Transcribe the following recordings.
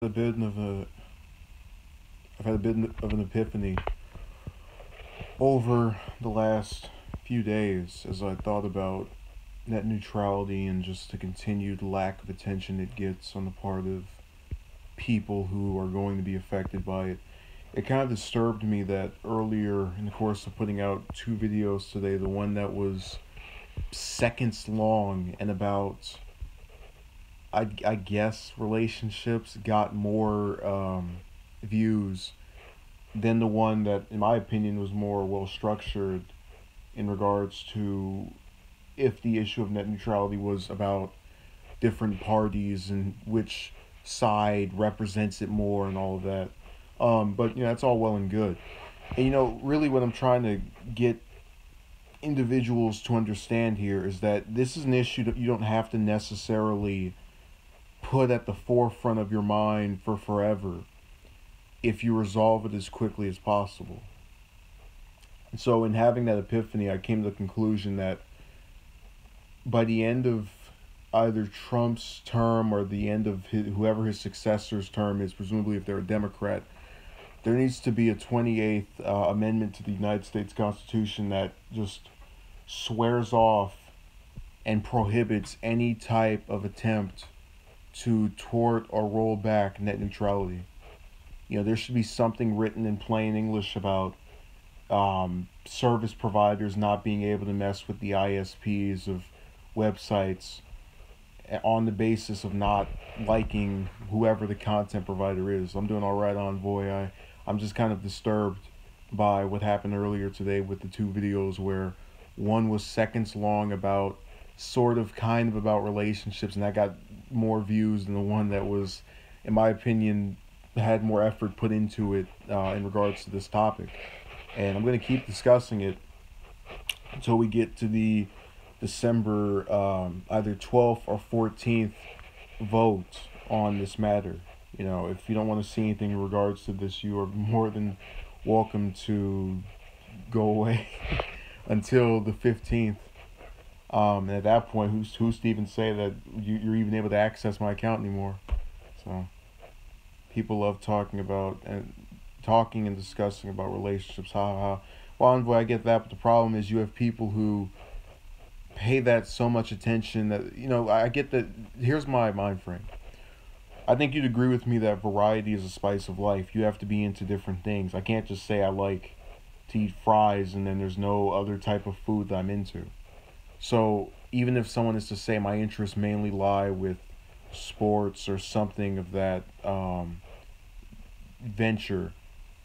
a bit of a I've had a bit of an epiphany over the last few days as I thought about net neutrality and just the continued lack of attention it gets on the part of people who are going to be affected by it. It kind of disturbed me that earlier in the course of putting out two videos today, the one that was seconds long and about I guess relationships got more views than the one that, in my opinion, was more well structured in regards to if the issue of net neutrality was about different parties and which side represents it more and all of that. But that's all well and good. And really, what I'm trying to get individuals to understand here is that this is an issue that you don't have to necessarily put at the forefront of your mind for forever if you resolve it as quickly as possible. And so, in having that epiphany, I came to the conclusion that by the end of either Trump's term or the end of whoever his successor's term is, presumably if they're a Democrat, there needs to be a 28th amendment to the United States Constitution that just swears off and prohibits any type of attempt to thwart or roll back net neutrality. There should be something written in plain English about service providers not being able to mess with the ISPs of websites on the basis of not liking whoever the content provider is. I'm doing all right, Envoy. I'm just kind of disturbed by what happened earlier today with the two videos where one was seconds long about kind of about relationships, and that got more views than the one that was, in my opinion, had more effort put into it in regards to this topic. And I'm going to keep discussing it until we get to the December either 12th or 14th vote on this matter. If you don't want to see anything in regards to this, you are more than welcome to go away until the 15th. And at that point, who's to even say that you're even able to access my account anymore? So people love talking and discussing about relationships. Well, Envoy, I get that, but the problem is you have people who pay that so much attention that I get that. Here's my mind frame. I think you'd agree with me that variety is a spice of life. You have to be into different things. I can't just say I like to eat fries and then there's no other type of food that I'm into. So even if someone is to say my interests mainly lie with sports or something of that venture,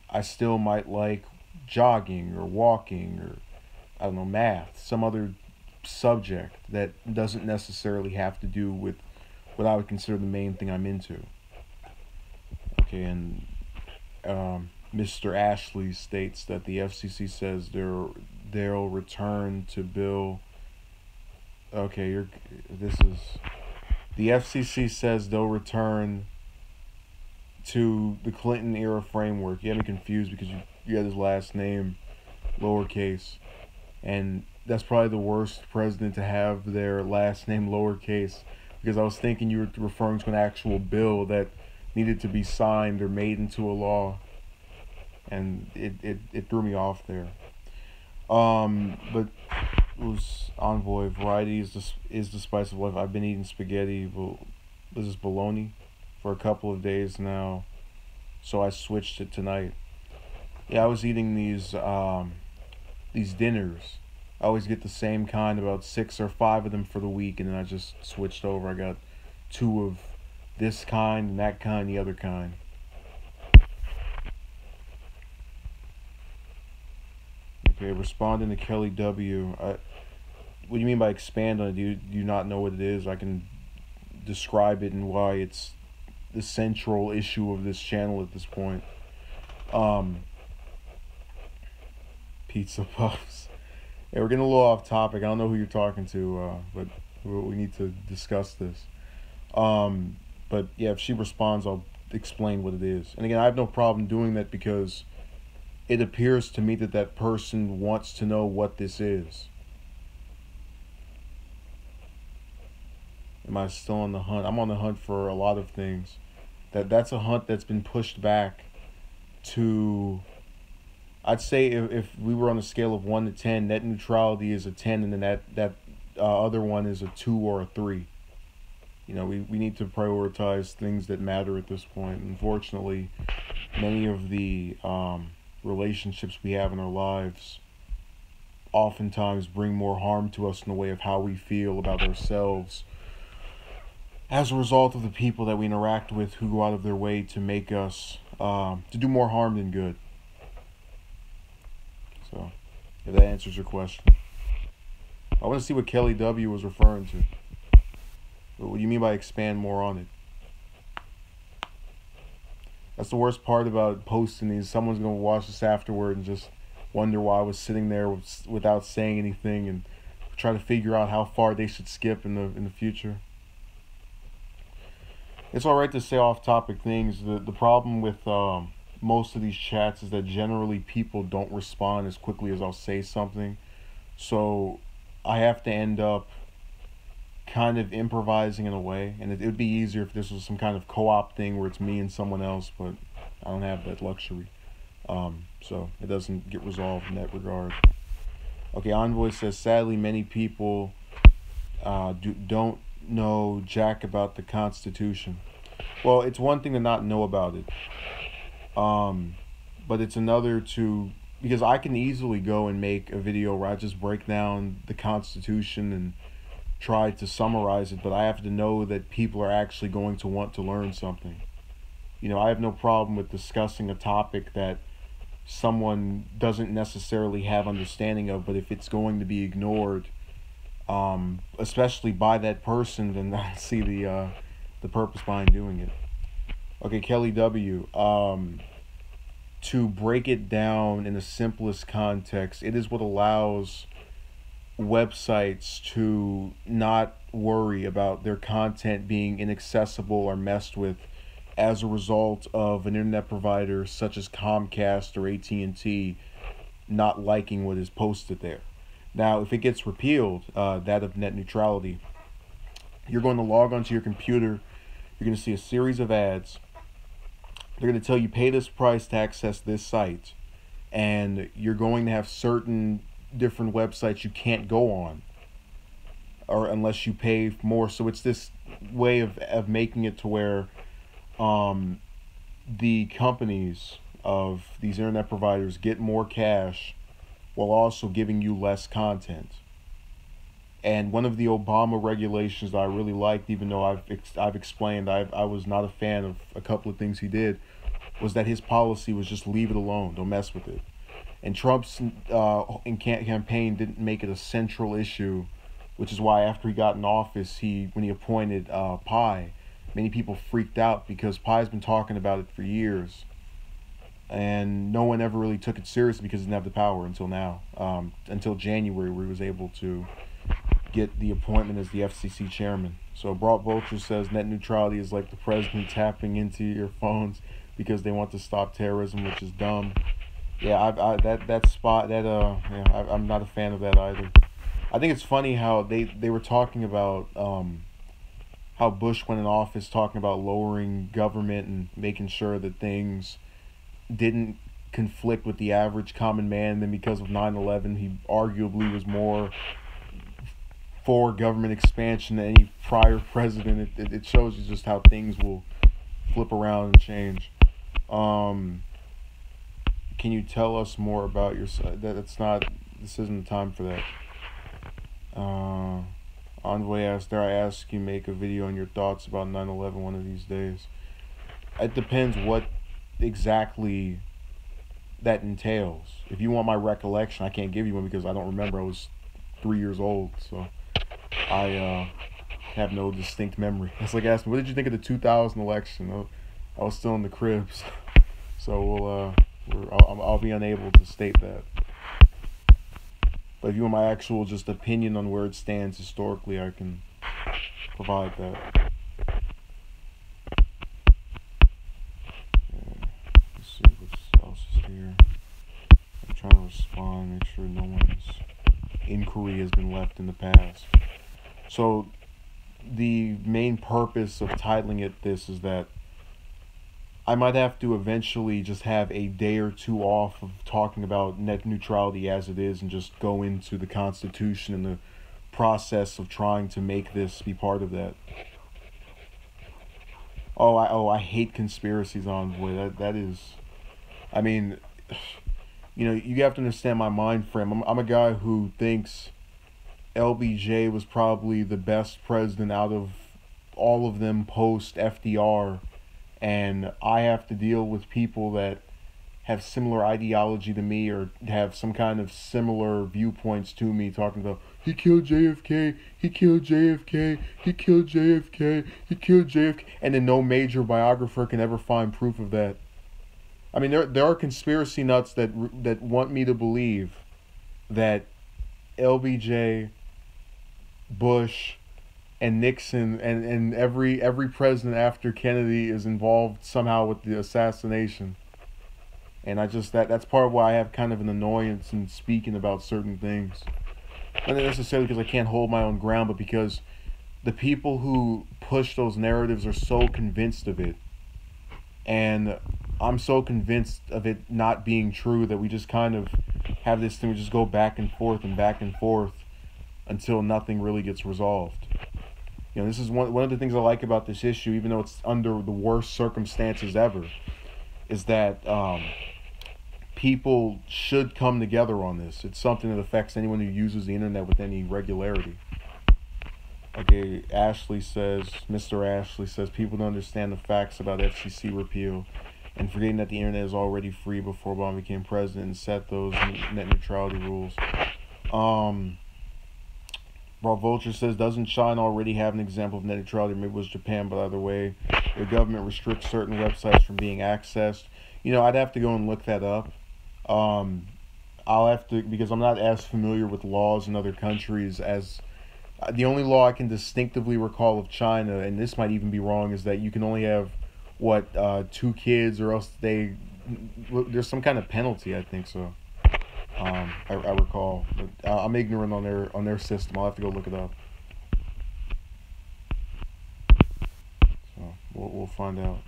I still might like jogging or walking or, I don't know, math, some other subject that doesn't necessarily have to do with what I would consider the main thing I'm into. Okay, and Mr. Ashley states that the FCC says they'll return to bill. Okay, the FCC says they'll return to the Clinton era framework. You had me confused because you had his last name lowercase, and that's probably the worst president to have their last name lowercase, because I was thinking you were referring to an actual bill that needed to be signed or made into a law, and it threw me off there. But it was Envoy. Variety is the spice of life. I've been eating spaghetti. Well, this is bologna for a couple of days now, so I switched it tonight. Yeah, I was eating these dinners. I always get the same kind, about 6 or 5 of them for the week, and then I just switched over. I got 2 of this kind and that kind, the other kind. Okay, responding to Kelly W. What do you mean by expand on it? Do you not know what it is? I can describe it and why it's the central issue of this channel at this point. Pizza puffs. Yeah, we're getting a little off topic. I don't know who you're talking to, but we need to discuss this. But yeah, if she responds, I'll explain what it is. And again, I have no problem doing that because it appears to me that that person wants to know what this is. Am I still on the hunt? I'm on the hunt for a lot of things. That's a hunt that's been pushed back to, I'd say if we were on a scale of 1 to 10, net neutrality is a 10, and then that other one is a 2 or a 3. We need to prioritize things that matter at this point. Unfortunately, many of the relationships we have in our lives oftentimes bring more harm to us in the way of how we feel about ourselves as a result of the people that we interact with, who go out of their way to make us to do more harm than good. So, if that answers your question. I want to see what Kelly W was referring to. What do you mean by expand more on it? That's the worst part about posting these. Someone's going to watch this afterward and just wonder why I was sitting there without saying anything, and try to figure out how far they should skip in the future. It's alright to say off-topic things. The problem with most of these chats is that generally people don't respond as quickly as I'll say something. So I have to end up kind of improvising in a way, and it would be easier if this was some kind of co-op thing where it's me and someone else, but I don't have that luxury. So it doesn't get resolved in that regard. Okay, Envoy says, sadly, many people don't know jack about the Constitution. Well, it's one thing to not know about it, but it's another to, because I can easily go and make a video where I just break down the Constitution and try to summarize it, but I have to know that people are actually going to want to learn something. I have no problem with discussing a topic that someone doesn't necessarily have understanding of, but if it's going to be ignored, especially by that person, then I see the purpose behind doing it. Okay, Kelly W. To break it down in the simplest context, it is what allows websites to not worry about their content being inaccessible or messed with as a result of an internet provider such as Comcast or AT&T not liking what is posted there. Now, if it gets repealed, that of net neutrality, you're going to log onto your computer, you're going to see a series of ads. They're going to tell you pay this price to access this site, and you're going to have certain different websites you can't go on, or unless you pay more. So it's this way of making it to where the companies of these internet providers get more cash while also giving you less content. And one of the Obama regulations that I really liked, even though I've explained I was not a fan of a couple of things he did, was that his policy was just leave it alone, don't mess with it. And Trump's campaign didn't make it a central issue, which is why after he got in office, when he appointed Pai, many people freaked out because Pai's been talking about it for years, and no one ever really took it seriously because he didn't have the power until now, until January, where he was able to get the appointment as the FCC chairman. So Broad Vulture says net neutrality is like the president tapping into your phones because they want to stop terrorism, which is dumb. Yeah, I'm not a fan of that either. I think it's funny how they were talking about how Bush went in office talking about lowering government and making sure that things didn't conflict with the average common man. Then because of 9/11, he arguably was more for government expansion than any prior president. It shows you just how things will flip around and change. Can you tell us more about your side? This isn't the time for that. Envoy asked, dare I ask you make a video on your thoughts about 9/11 one of these days? It depends what exactly that entails. If you want my recollection, I can't give you one because I don't remember. I was 3 years old, so I have no distinct memory. It's like asking, what did you think of the 2000 election? I was still in the cribs, so I'll be unable to state that. But if you want my actual just opinion on where it stands historically, I can provide that. Yeah, let's see what else is here. I'm trying to respond, make sure no one's inquiry has been left in the past. So the main purpose of titling it this is that I might have to eventually just have a day or two off of talking about net neutrality as it is and just go into the Constitution and the process of trying to make this be part of that. I hate conspiracies, Envoy. That is, I mean, you have to understand my mind frame. I'm a guy who thinks LBJ was probably the best president out of all of them post FDR, and I have to deal with people that have similar ideology to me or have some kind of similar viewpoints to me, talking about he killed JFK, he killed JFK, he killed JFK, he killed JFK, and then no major biographer can ever find proof of that. I mean, there are conspiracy nuts that want me to believe that LBJ, Bush, and Nixon and every president after Kennedy is involved somehow with the assassination. And I just that's part of why I have kind of an annoyance in speaking about certain things. Not necessarily because I can't hold my own ground, but because the people who push those narratives are so convinced of it. And I'm so convinced of it not being true that we just kind of have this thing, we just go back and forth until nothing really gets resolved. This is one of the things I like about this issue, even though it's under the worst circumstances ever, is that people should come together on this. It's something that affects anyone who uses the internet with any regularity. Okay, Mr. Ashley says, people don't understand the facts about FCC repeal and forgetting that the internet is already free before Obama became president and set those net neutrality rules. Raw Vulture says, doesn't China already have an example of net neutrality? Maybe it was Japan, but either way, the government restricts certain websites from being accessed. I'd have to go and look that up. I'll have to, because I'm not as familiar with laws in other countries as the only law I can distinctively recall of China, and this might even be wrong, is that you can only have 2 kids, or else there's some kind of penalty, I think so. I recall, but I'm ignorant on their system. I'll have to go look it up. So we'll find out.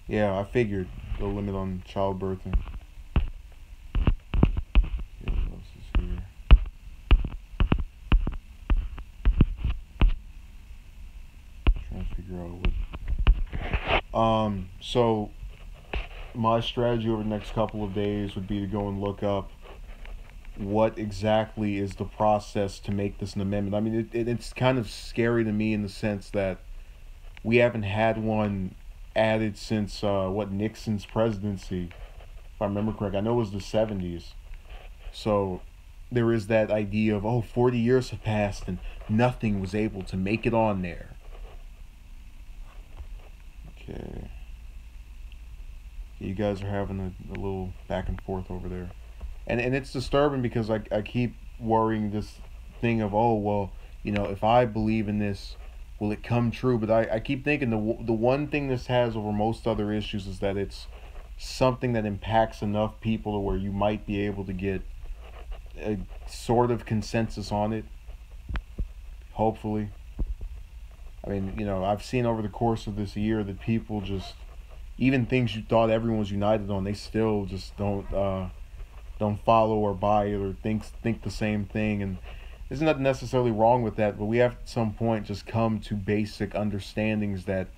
Yeah, I figured the limit on childbirthing. Okay, what else is here? Trying to figure out what. So my strategy over the next couple of days would be to go and look up what exactly is the process to make this an amendment. I mean, it's kind of scary to me in the sense that we haven't had one added since Nixon's presidency, if I remember correct. I know it was the 70s. So there is that idea of 40 years have passed and nothing was able to make it on there. Okay. You guys are having a little back and forth over there. And it's disturbing because I keep worrying this thing of, if I believe in this, will it come true? But I keep thinking the one thing this has over most other issues is that it's something that impacts enough people to where you might be able to get a sort of consensus on it. Hopefully. I mean, I've seen over the course of this year that people just, even things you thought everyone was united on, they still just don't follow or buy it or think the same thing. And there's nothing necessarily wrong with that, but we have at some point just come to basic understandings that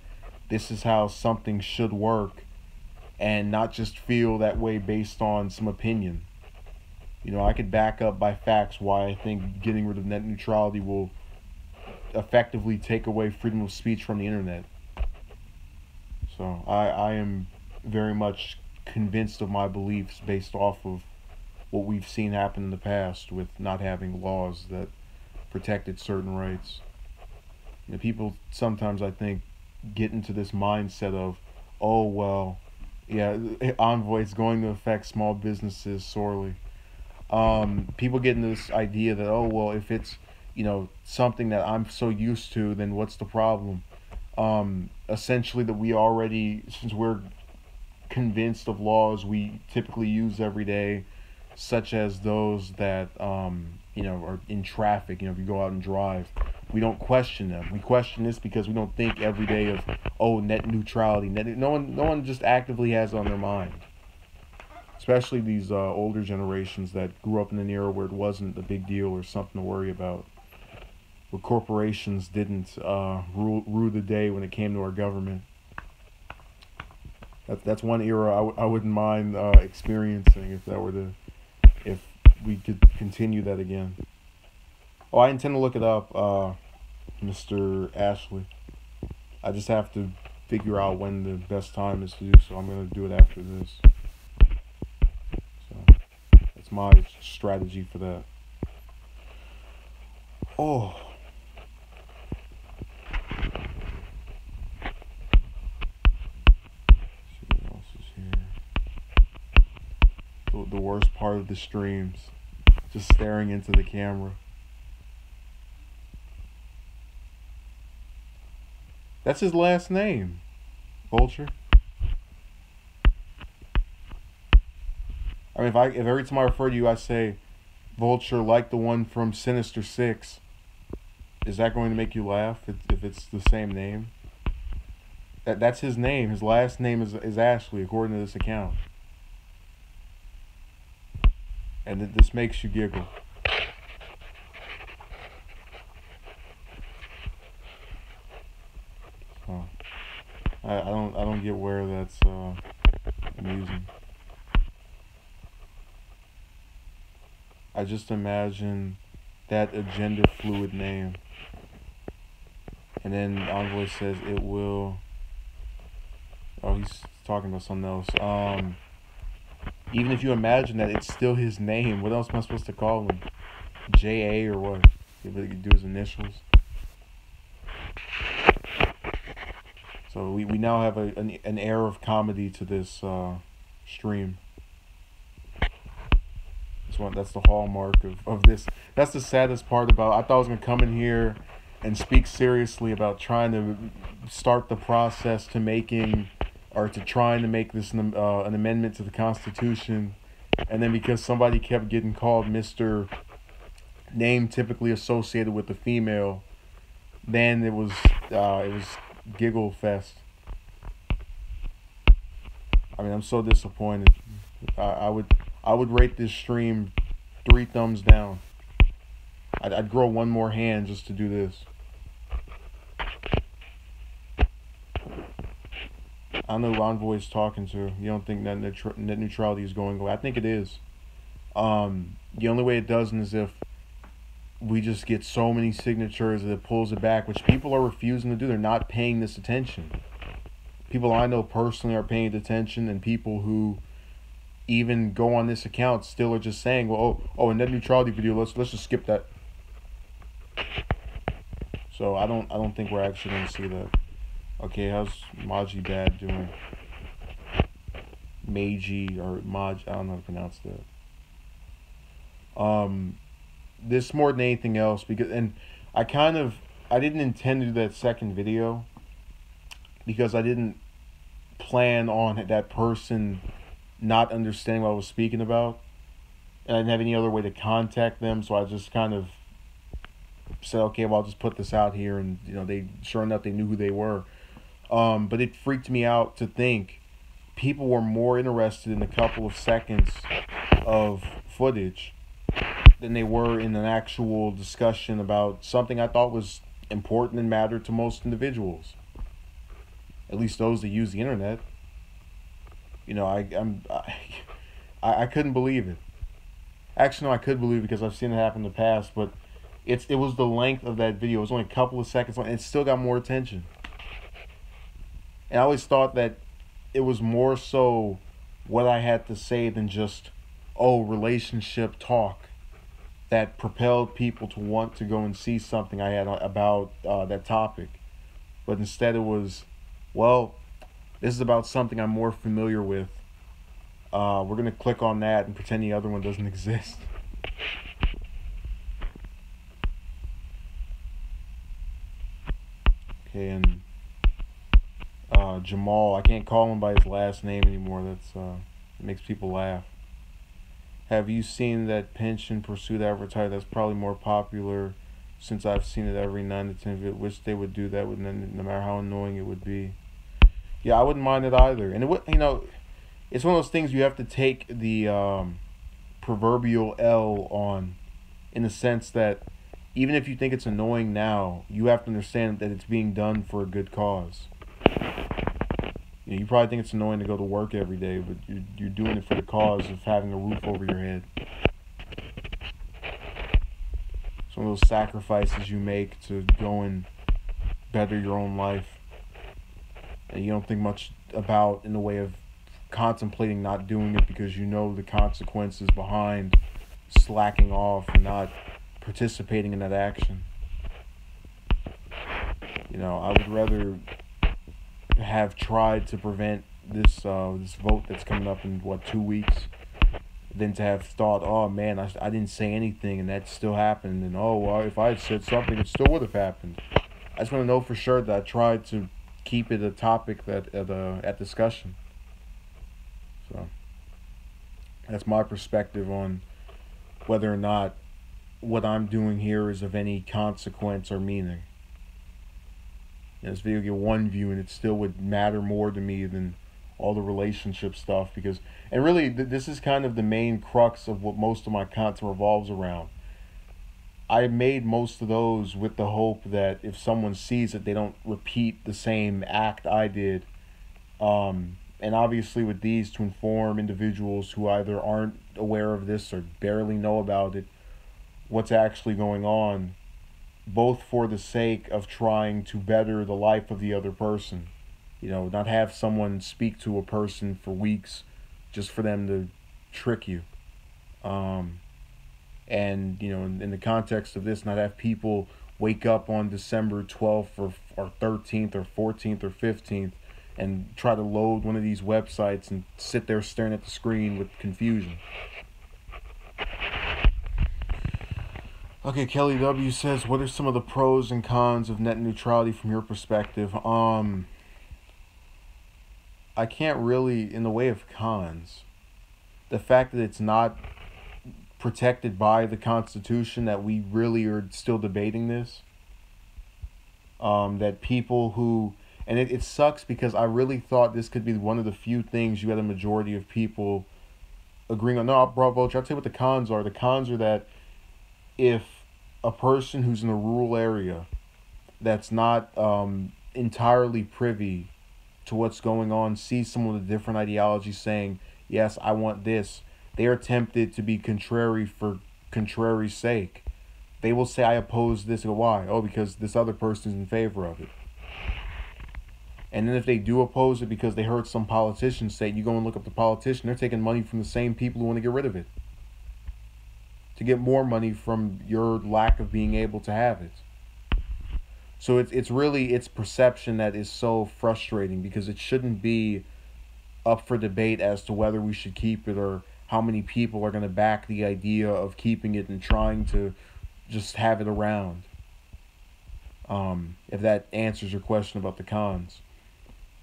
this is how something should work, and not just feel that way based on some opinion. I could back up by facts why I think getting rid of net neutrality will effectively take away freedom of speech from the internet. So I am very much convinced of my beliefs based off of what we've seen happen in the past with not having laws that protected certain rights. People sometimes, I think, get into this mindset of, Envoy is going to affect small businesses sorely. People get into this idea that, if it's, something that I'm so used to, then what's the problem? Essentially that we already, since we're convinced of laws we typically use every day, such as those that, are in traffic, if you go out and drive, We don't question them. We question this because we don't think every day of, oh, net neutrality. No one just actively has it on their mind. Especially these older generations that grew up in an era where it wasn't a big deal or something to worry about. Where corporations didn't rule the day when it came to our government. That's one era I wouldn't mind experiencing if we could continue that again. Oh, I intend to look it up, Mr. Ashley. I just have to figure out when the best time is to do so. I'm going to do it after this. So, that's my strategy for that. Oh. Let's see what else is here. The worst part of the streams. Just staring into the camera. That's his last name, Vulture. I mean, if every time I refer to you, I say Vulture like the one from Sinister Six, is that going to make you laugh if it's the same name? That's his name. His last name is Ashley, according to this account. And this makes you giggle. Huh. I don't get where that's amusing. I just imagine that a gender fluid name. And then Envoy says it will. Oh, he's talking about something else. Even if you imagine that it's still his name, what else am I supposed to call him? J.A. or what? If he could do his initials. So we now have an air of comedy to this stream. That's the hallmark of this. That's the saddest part about. I thought I was gonna come in here and speak seriously about trying to start the process to making or to trying to make this an amendment to the Constitution, and then because somebody kept getting called Mr. Name typically associated with the female, then it was giggle fest. I mean, I'm so disappointed. I would rate this stream 3 thumbs down. I'd grow one more hand just to do this. I know who Envoy's talking to. You don't think that net neutrality is going away? I think it is. The only way it doesn't is if we just get so many signatures that it pulls it back, which people are refusing to do. They're not paying this attention. People I know personally are paying attention, and people who even go on this account still are just saying, well, a net neutrality video, let's just skip that. So I don't think we're actually going to see that. Okay, how's Maji Dad doing? Meiji or Maj, I don't know how to pronounce that. This more than anything else, because I didn't intend to do that second video because I didn't plan on that person not understanding what I was speaking about, and I didn't have any other way to contact them, so I just kind of said, okay, well, I'll just put this out here, and they sure enough they knew who they were. But it freaked me out to think people were more interested in a couple of seconds of footage than they were in an actual discussion about something I thought was important and mattered to most individuals, at least those that use the internet. I couldn't believe it. Actually, no, I could believe it because I've seen it happen in the past, but it was the length of that video. It was only a couple of seconds long, and it still got more attention. And I always thought that it was more so what I had to say than just, relationship talk that propelled people to want to go and see something I had about that topic. But instead it was, this is about something I'm more familiar with. We're going to click on that and pretend the other one doesn't exist. Okay, and Jamal, I can't call him by his last name anymore. It makes people laugh. Have you seen that pension pursuit advertised? That's probably more popular since I've seen it every 9 to 10 videos. Wish they would do that, with no matter how annoying it would be. Yeah, I wouldn't mind it either. And it would, it's one of those things you have to take the proverbial L on, in the sense that even if you think it's annoying now, you have to understand that it's being done for a good cause. You probably think it's annoying to go to work every day, but you're doing it for the cause of having a roof over your head. It's one of those sacrifices you make to go and better your own life, and you don't think much about in the way of contemplating not doing it, because you know the consequences behind slacking off and not participating in that action. I would rather have tried to prevent this vote that's coming up in 2 weeks, than to have thought, oh man, I didn't say anything and that still happened, and oh well, if I had said something, it still would have happened. I just want to know for sure that I tried to keep it a topic that at discussion. So that's my perspective on whether or not what I'm doing here is of any consequence or meaning. This video get one view, and it still would matter more to me than all the relationship stuff, because, and really, this is kind of the main crux of what most of my content revolves around. I made most of those with the hope that if someone sees it, they don't repeat the same act I did. And obviously with these, to inform individuals who either aren't aware of this or barely know about it, what's actually going on, both for the sake of trying to better the life of the other person. Not have someone speak to a person for weeks just for them to trick you. And, in the context of this, not have people wake up on December 12th or 13th or 14th or 15th and try to load one of these websites and sit there staring at the screen with confusion. Okay, Kelly W says, what are some of the pros and cons of net neutrality from your perspective? I can't really, in the way of cons, the fact that it's not protected by the Constitution, that we really are still debating this, that people who, and it sucks, because I really thought this could be one of the few things you had a majority of people agreeing on. No, bro, Vulture, I'll tell you what the cons are. The cons are that if a person who's in a rural area that's not entirely privy to what's going on sees someone with a different ideology saying, yes, I want this, they are tempted to be contrary for contrary's sake. They will say, I oppose this. Why? Oh, because this other person is in favor of it. And then if they do oppose it because they heard some politician say, you go and look up the politician, they're taking money from the same people who want to get rid of it, to get more money from your lack of being able to have it. So it's really its perception that is so frustrating, because it shouldn't be up for debate as to whether we should keep it, or how many people are going to back the idea of keeping it and trying to just have it around. If that answers your question about the cons.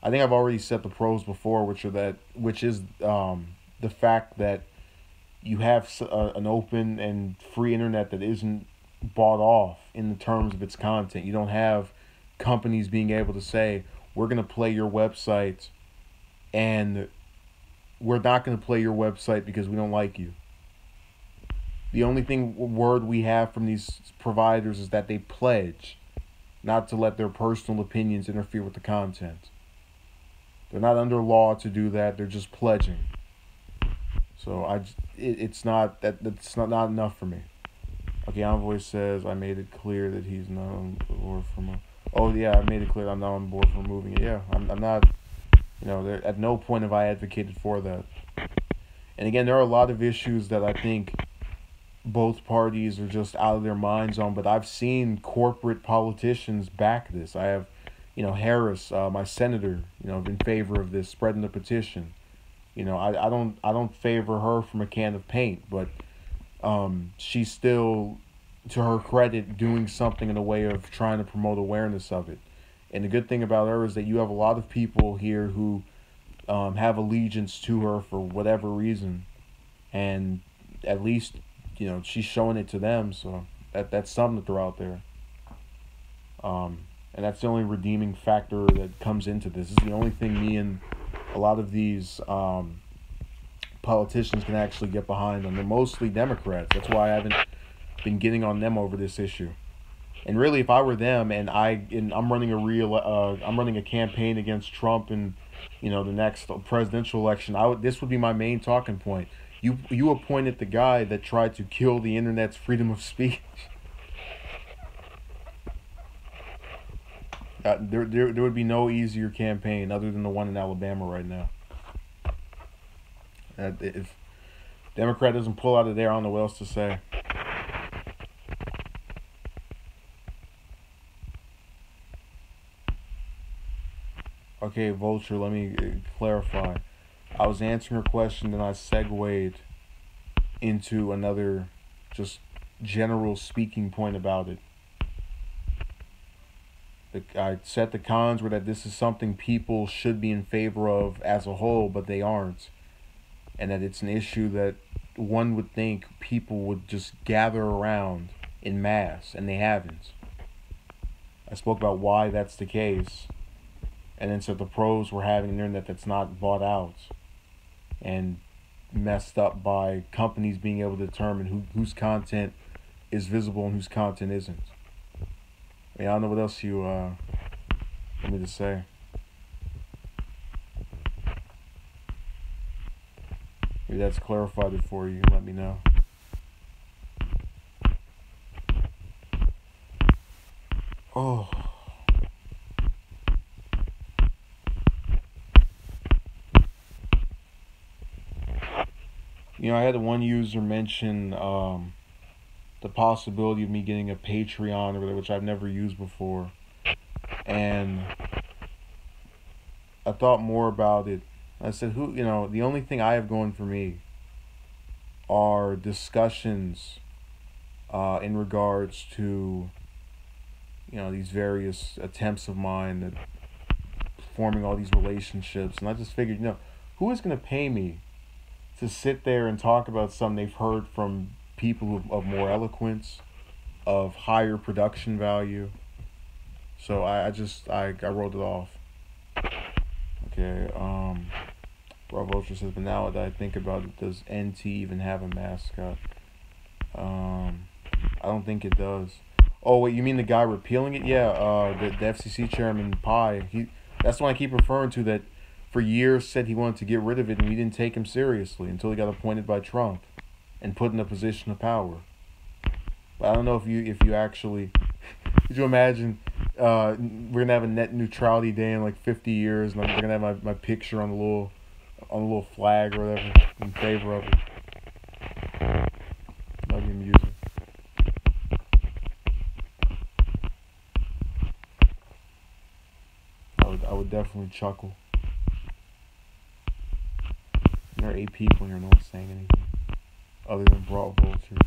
I think I've already said the pros before, which is the fact that you have an open and free internet that isn't bought off in the terms of its content. You don't have companies being able to say, we're going to play your website, and we're not going to play your website because we don't like you. The only word we have from these providers is that they pledge not to let their personal opinions interfere with the content. They're not under law to do that. They're just pledging. So that's not enough for me. Okay, Envoy says, I made it clear that he's not on board for oh yeah, I made it clear I'm not on board for removing it. Yeah, I'm not, at no point have I advocated for that. And again, there are a lot of issues that I think both parties are just out of their minds on, but I've seen corporate politicians back this. I have, Harris, my senator, in favor of this, spreading the petition. I don't favor her from a can of paint, but she's still, to her credit, doing something in a way of trying to promote awareness of it. And the good thing about her is that you have a lot of people here who have allegiance to her for whatever reason, and at least she's showing it to them, so that's something to throw out there. And that's the only redeeming factor that comes into this. This is the only thing me and a lot of these politicians can actually get behind, and they're mostly Democrats. That's why I haven't been getting on them over this issue. And really, if I were them, I'm running I'm running a campaign against Trump and the next presidential election, this would be my main talking point. You appointed the guy that tried to kill the internet's freedom of speech. There would be no easier campaign other than the one in Alabama right now. If Democrat doesn't pull out of there, I don't know what else to say. Okay, Vulture, let me clarify. I was answering her question, then I segued into another just general speaking point about it. I said the cons were that this is something people should be in favor of as a whole, but they aren't. And that it's an issue that one would think people would just gather around in mass, and they haven't. I spoke about why that's the case, and then said the pros were having an internet that's not bought out and messed up by companies being able to determine whose content is visible and whose content isn't. I don't know what else you want me to say. Maybe that's clarified it for you. Let me know. Oh. I had one user mention the possibility of me getting a Patreon or whatever, which I've never used before. And I thought more about it. I said, the only thing I have going for me are discussions in regards to, these various attempts of mine at forming all these relationships. And I just figured, who is going to pay me to sit there and talk about something they've heard from people of more eloquence, of higher production value. So I wrote it off. Okay, Rob Ultra says, but now that I think about it, does NT even have a mascot? I don't think it does. Oh wait, you mean the guy repealing it? Yeah, the FCC chairman Pai. That's the one I keep referring to, that for years said he wanted to get rid of it, and we didn't take him seriously until he got appointed by Trump and put in a position of power. But I don't know if you actually could you imagine we're gonna have a net neutrality day in like 50 years, and they're gonna have my picture on the little flag or whatever in favor of it. That'd be amusing. I would definitely chuckle. There are 8 people here, no one's saying anything other than Broad Vulture.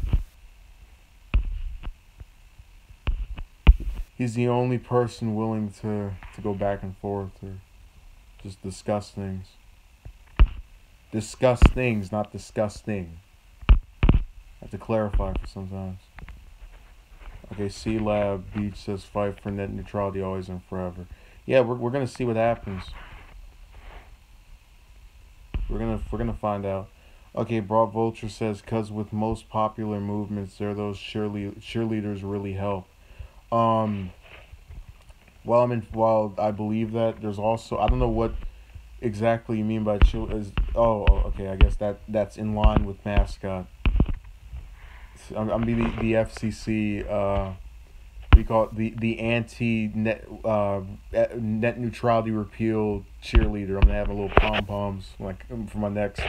He's the only person willing to go back and forth or just discuss things. Discuss things, not disgusting. I have to clarify for sometimes. Okay, C-Lab Beach says fight for net neutrality always and forever. Yeah, we're gonna see what happens. We're gonna find out. Okay, Broad Vulture says, cause with most popular movements, there those cheerleaders really help. While I believe that, there's also, I don't know what exactly you mean by okay, I guess that's in line with mascot. I'm the FCC. We call it the anti-net net neutrality repeal cheerleader. I'm gonna have a little pom poms like for my next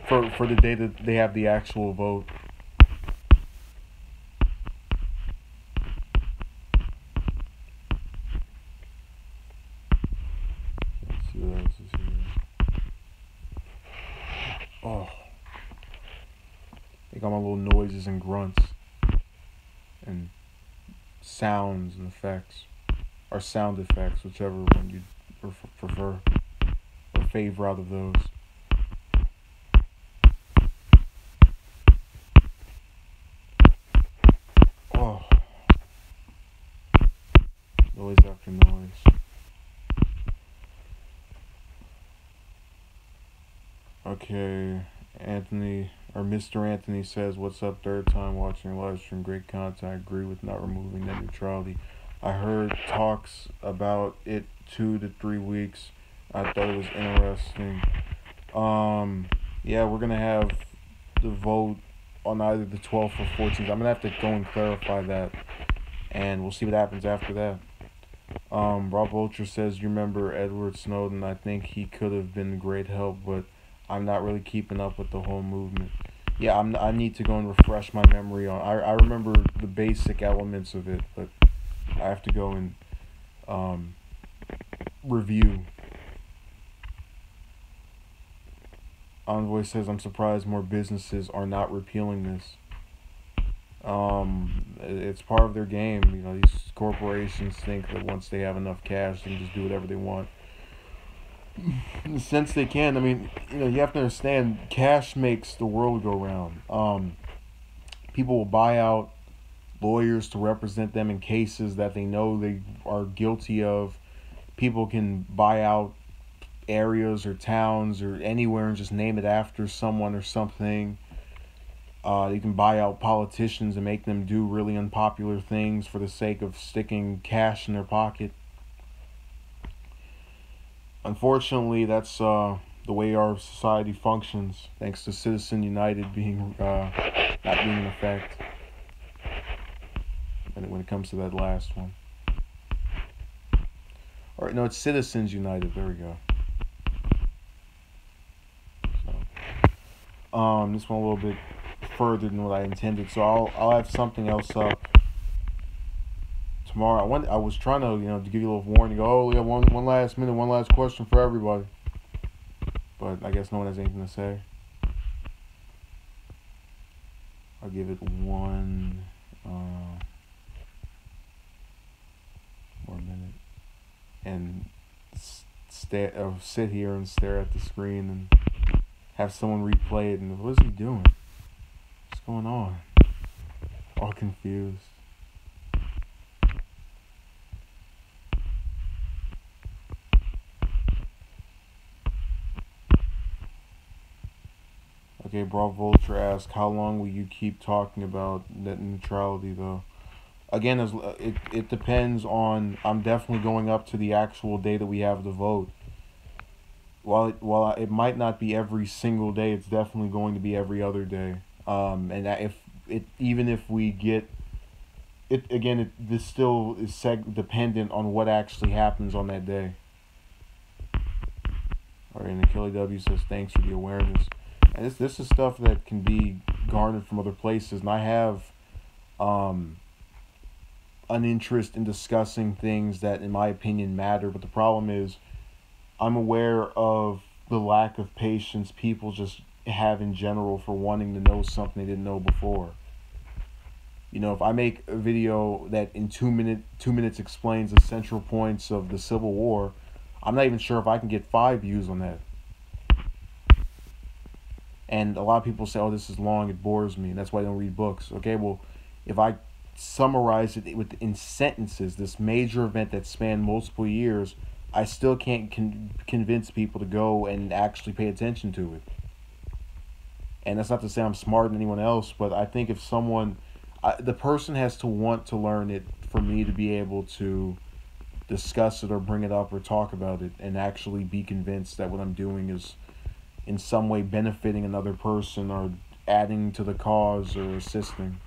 for the day that they have the actual vote. Let's see what else is here. Oh, they got my little noises and grunts and sounds and effects, or sound effects, whichever one you prefer or favor out of those. Oh, Okay, Anthony or Mr. Anthony says, "What's up? Third time watching your live stream. Great content. I agree with not removing net neutrality. I heard talks about it 2 to 3 weeks. I thought it was interesting. Um, yeah, we're gonna have the vote on either the 12th or 14th. I'm gonna have to go and clarify that, and we'll see what happens after that." Rob Vulture says, "You remember Edward Snowden? I think he could have been great help, but I'm not really keeping up with the whole movement." Yeah, I need to go and refresh my memory on. I remember the basic elements of it, but I have to go and um, review. Envoy says, "I'm surprised more businesses are not repealing this." It's part of their game. You know, these corporations think that once they have enough cash, they can just do whatever they want. In the sense they can. I mean, you have to understand, cash makes the world go round. People will buy out lawyers to represent them in cases that they know they are guilty of. People can buy out areas or towns or anywhere and just name it after someone or something. You can buy out politicians and make them do really unpopular things for the sake of sticking cash in their pocket. Unfortunately, that's the way our society functions, thanks to Citizen United being not being in effect. And when it comes to that last one, or no, it's Citizens United. There we go. So, this one a little bit further than what I intended. So I'll have something else up tomorrow. I was trying to give you a little warning. Oh, yeah, one last minute, one last question for everybody. But I guess no one has anything to say. I'll give it one more minute and sit here and stare at the screen and have someone replay it. And what is he doing? What's going on? All confused. Okay, Brawl Vulture asks, "How long will you keep talking about net neutrality, though?" Again, it depends on. I'm definitely going up to the actual day that we have the vote. While it might not be every single day, it's definitely going to be every other day. And even if we get it again, this still is dependent on what actually happens on that day. All right, and Achille W says, "Thanks for the awareness." And this is stuff that can be garnered from other places, and I have an interest in discussing things that, in my opinion, matter. But the problem is, I'm aware of the lack of patience people just have in general for wanting to know something they didn't know before. If I make a video that in 2 minutes explains the central points of the Civil War, I'm not even sure if I can get 5 views on that. And a lot of people say, "Oh, this is long, it bores me, and that's why I don't read books." Okay, well, if I summarize it in sentences, this major event that spanned multiple years, I still can't convince people to go and actually pay attention to it. And that's not to say I'm smarter than anyone else, but I think if the person has to want to learn it for me to be able to discuss it or bring it up or talk about it and actually be convinced that what I'm doing is in some way benefiting another person or adding to the cause or assisting.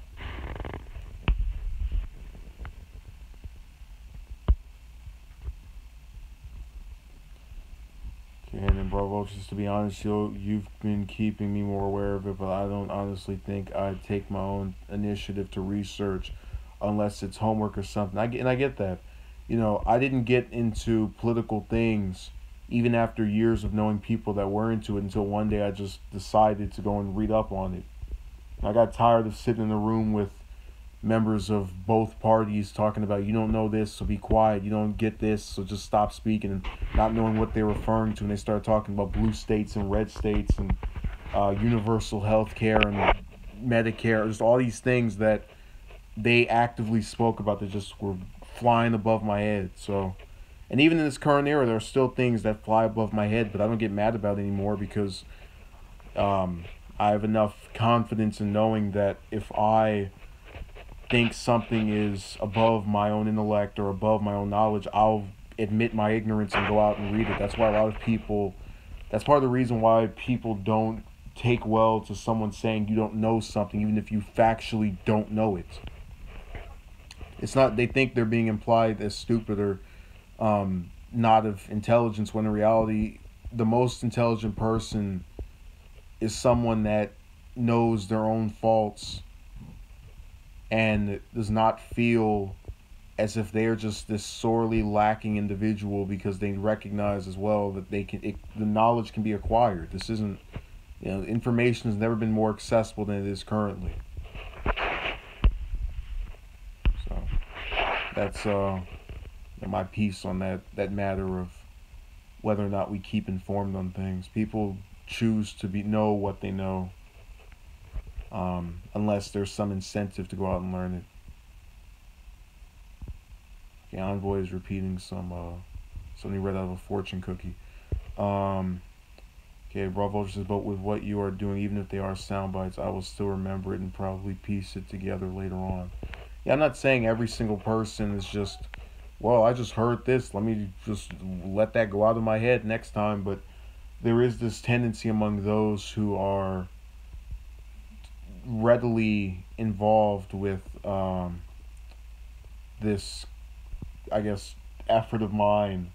Okay, and then Bravo, just to be honest, you've been keeping me more aware of it, but I don't honestly think I'd take my own initiative to research unless it's homework or something. I get that. I didn't get into political things even after years of knowing people that were into it until one day I just decided to go and read up on it. I got tired of sitting in a room with members of both parties talking about, "You don't know this, so be quiet. You don't get this, so just stop speaking," and not knowing what they're referring to. And they started talking about blue states and red states and universal health care and Medicare, just all these things that they actively spoke about that just were flying above my head. So, and even in this current era, there are still things that fly above my head, but I don't get mad about it anymore because I have enough confidence in knowing that if I think something is above my own intellect or above my own knowledge, I'll admit my ignorance and go out and read it. That's why a lot of people, that's part of the reason why people don't take well to someone saying you don't know something, even if you factually don't know it. It's not, they think they're being implied as stupid or not of intelligence, when in reality, the most intelligent person is someone that knows their own faults and does not feel as if they are just this sorely lacking individual, because they recognize as well that the knowledge can be acquired. This isn't, information has never been more accessible than it is currently. So that's my piece on that matter of whether or not we keep informed on things. People choose to know what they know, unless there's some incentive to go out and learn it. The Envoy is repeating something read out of a fortune cookie. Okay, Bravo says, but with what you are doing, even if they are sound bites, I will still remember it and probably piece it together later on. Yeah, I'm not saying every single person is just, well, I just heard this, let me just let that go out of my head next time. But there is this tendency among those who are readily involved with this, I guess, effort of mine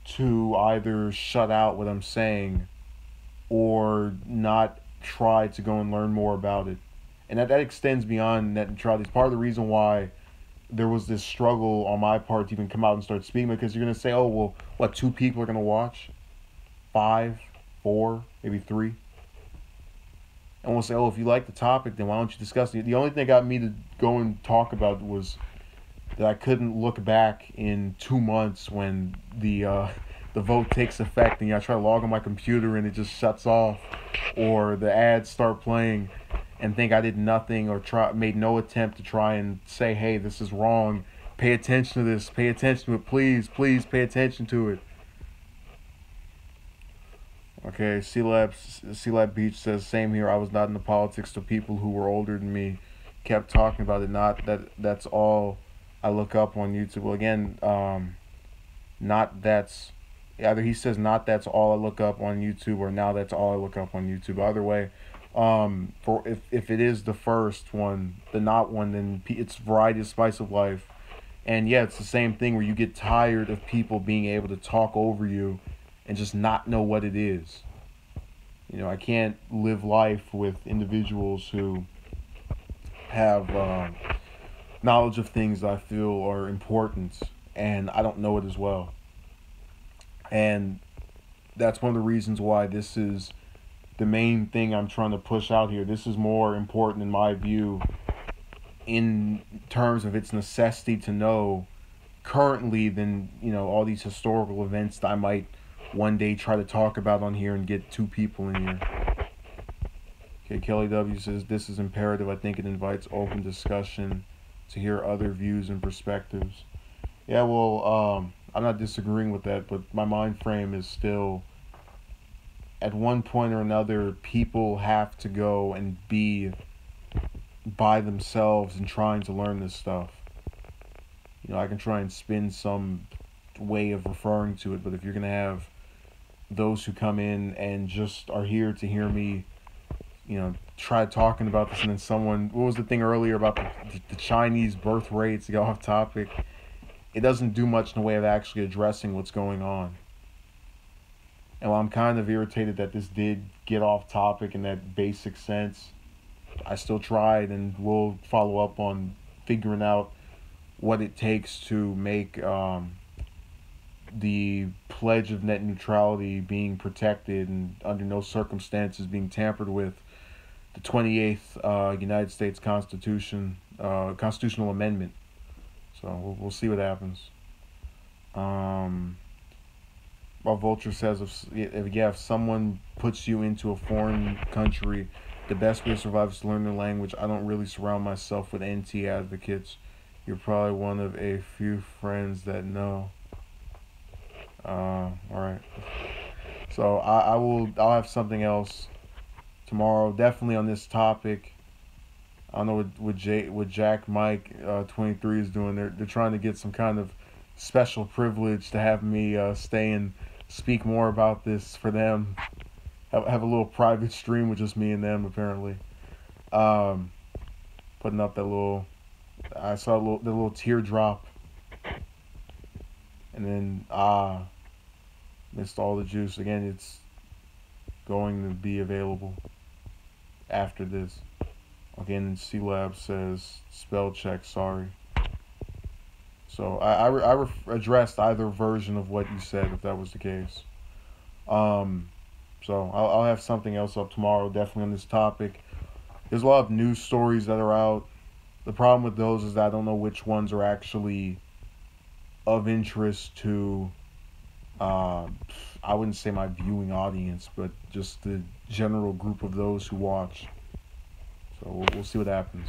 to either shut out what I'm saying or not try to go and learn more about it. And that extends beyond net neutrality. It's part of the reason why there was this struggle on my part to even come out and start speaking, because you're going to say, oh, well, what, 2 people are going to watch? 5, 4, maybe 3? And we'll say, oh, if you like the topic, then why don't you discuss it? The only thing that got me to go and talk about it was that I couldn't look back in 2 months when the vote takes effect, and I try to log on my computer and it just shuts off, or the ads start playing, and think I did nothing or made no attempt to try and say, hey, this is wrong. Pay attention to this. Pay attention to it. Please, please pay attention to it. Okay, C-Lab Beach says, same here. I was not into politics. The people who were older than me kept talking about it. Not that's all I look up on YouTube. Well, again, not that's, either he says not that's all I look up on YouTube, or now that's all I look up on YouTube. Either way, for if it is the first one, the not one, then it's variety is spice of life. And yeah, it's the same thing where you get tired of people being able to talk over you and just not know what it is. I can't live life with individuals who have knowledge of things that I feel are important, and I don't know it as well. And that's one of the reasons why this is the main thing I'm trying to push out here. This is more important, in my view, in terms of its necessity to know currently than, all these historical events that I might one day try to talk about on here and get 2 people in here. Okay, Kelly W says, this is imperative. I think it invites open discussion to hear other views and perspectives. Yeah, well, I'm not disagreeing with that, but my mind frame is still, at one point or another, people have to go and be by themselves and trying to learn this stuff. I can try and spin some way of referring to it, but if you're going to have those who come in and just are here to hear me, try talking about this, and then someone, what was the thing earlier about the Chinese birth rates, to go off topic, it doesn't do much in the way of actually addressing what's going on. And while I'm kind of irritated that this did get off topic in that basic sense, I still tried, and we'll follow up on figuring out what it takes to make the pledge of net neutrality being protected and under no circumstances being tampered with, the 28th United States Constitution, constitutional amendment. So we'll see what happens. While Vulture says, if someone puts you into a foreign country, the best way to survive is to learn the language. I don't really surround myself with NT advocates. You're probably one of a few friends that know. Alright. So I'll have something else tomorrow, definitely on this topic. I don't know what Jack Mike 23 is doing. They're trying to get some kind of special privilege to have me stay and speak more about this for them. Have a little private stream with just me and them apparently. Um, Putting up that little. I saw the little teardrop, and then missed all the juice again. It's going to be available after this. Again, C Lab says spell check. Sorry. So I addressed either version of what you said if that was the case. So I'll have something else up tomorrow, definitely on this topic. There's a lot of news stories that are out. The problem with those is that I don't know which ones are actually of interest to, I wouldn't say my viewing audience, but just the general group of those who watch. So we'll see what happens.